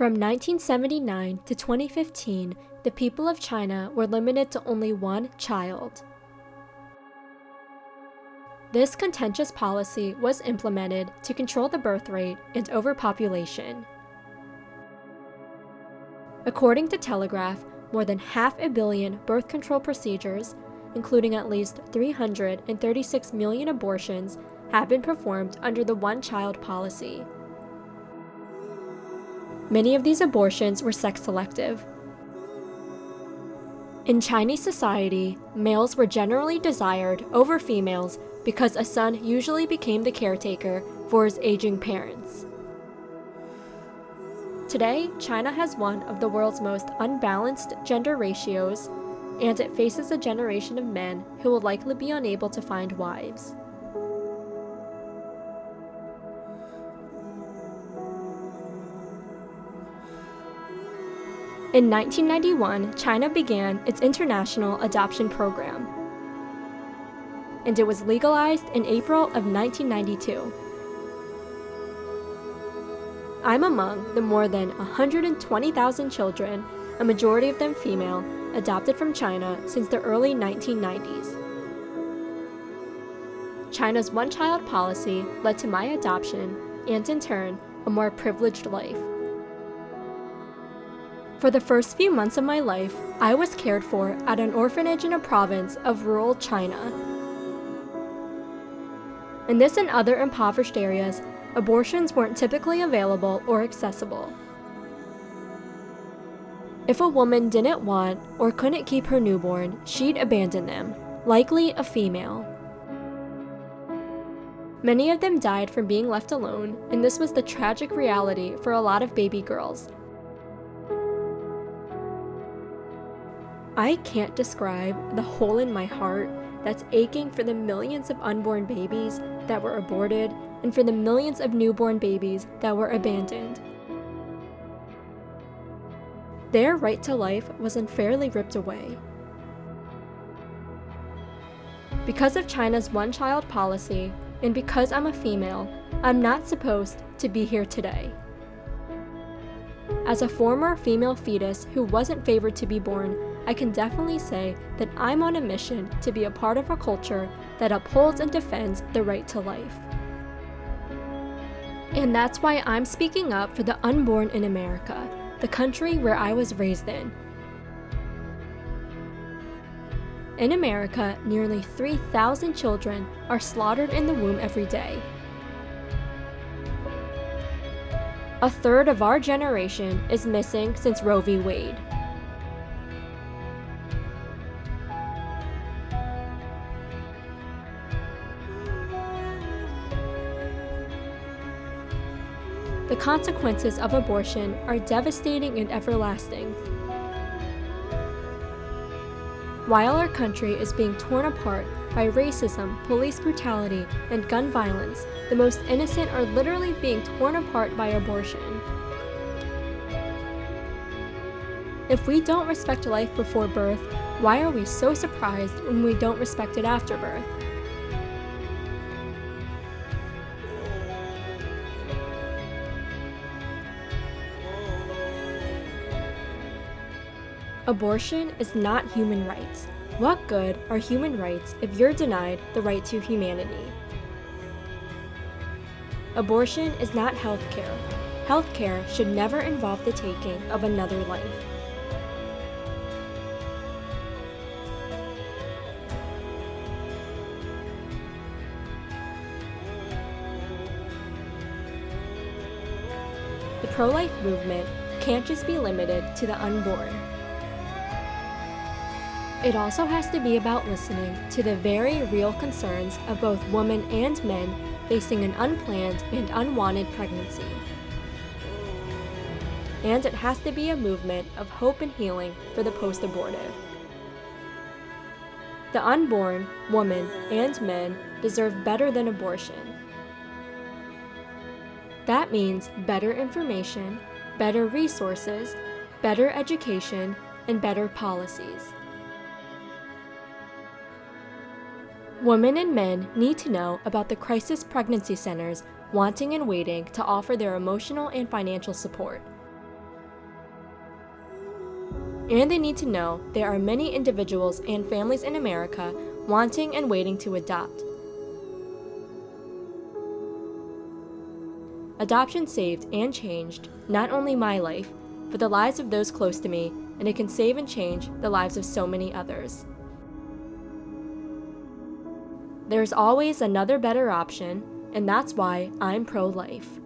From 1979 to 2015, the people of China were limited to only one child. This contentious policy was implemented to control the birth rate and overpopulation. According to Telegraph, more than 500 million birth control procedures, including at least 336 million abortions, have been performed under the one-child policy. Many of these abortions were sex-selective. In Chinese society, males were generally desired over females because a son usually became the caretaker for his aging parents. Today, China has one of the world's most unbalanced gender ratios, and it faces a generation of men who will likely be unable to find wives. In 1991, China began its international adoption program, and it was legalized in April of 1992. I'm among the more than 120,000 children, a majority of them female, adopted from China since the early 1990s. China's one-child policy led to my adoption and, in turn, a more privileged life. For the first few months of my life, I was cared for at an orphanage in a province of rural China. In this and other impoverished areas, abortions weren't typically available or accessible. If a woman didn't want or couldn't keep her newborn, she'd abandon them, likely a female. Many of them died from being left alone, and this was the tragic reality for a lot of baby girls. I can't describe the hole in my heart that's aching for the millions of unborn babies that were aborted and for the millions of newborn babies that were abandoned. Their right to life was unfairly ripped away. Because of China's one-child policy, and because I'm a female, I'm not supposed to be here today. As a former female fetus who wasn't favored to be born, I can definitely say that I'm on a mission to be a part of a culture that upholds and defends the right to life. And that's why I'm speaking up for the unborn in America, the country where I was raised in. In America, nearly 3,000 children are slaughtered in the womb every day. A third of our generation is missing since Roe v. Wade. The consequences of abortion are devastating and everlasting. While our country is being torn apart by racism, police brutality, and gun violence, the most innocent are literally being torn apart by abortion. If we don't respect life before birth, why are we so surprised when we don't respect it after birth? Abortion is not human rights. What good are human rights if you're denied the right to humanity? Abortion is not healthcare. Healthcare should never involve the taking of another life. The pro-life movement can't just be limited to the unborn. It also has to be about listening to the very real concerns of both women and men facing an unplanned and unwanted pregnancy. And it has to be a movement of hope and healing for the post-abortive. The unborn, women, and men deserve better than abortion. That means better information, better resources, better education, and better policies. Women and men need to know about the crisis pregnancy centers wanting and waiting to offer their emotional and financial support. and they need to know there are many individuals and families in America wanting and waiting to adopt. Adoption saved and changed not only my life, but the lives of those close to me, and it can save and change the lives of so many others. There's always another better option, and that's why I'm pro-life.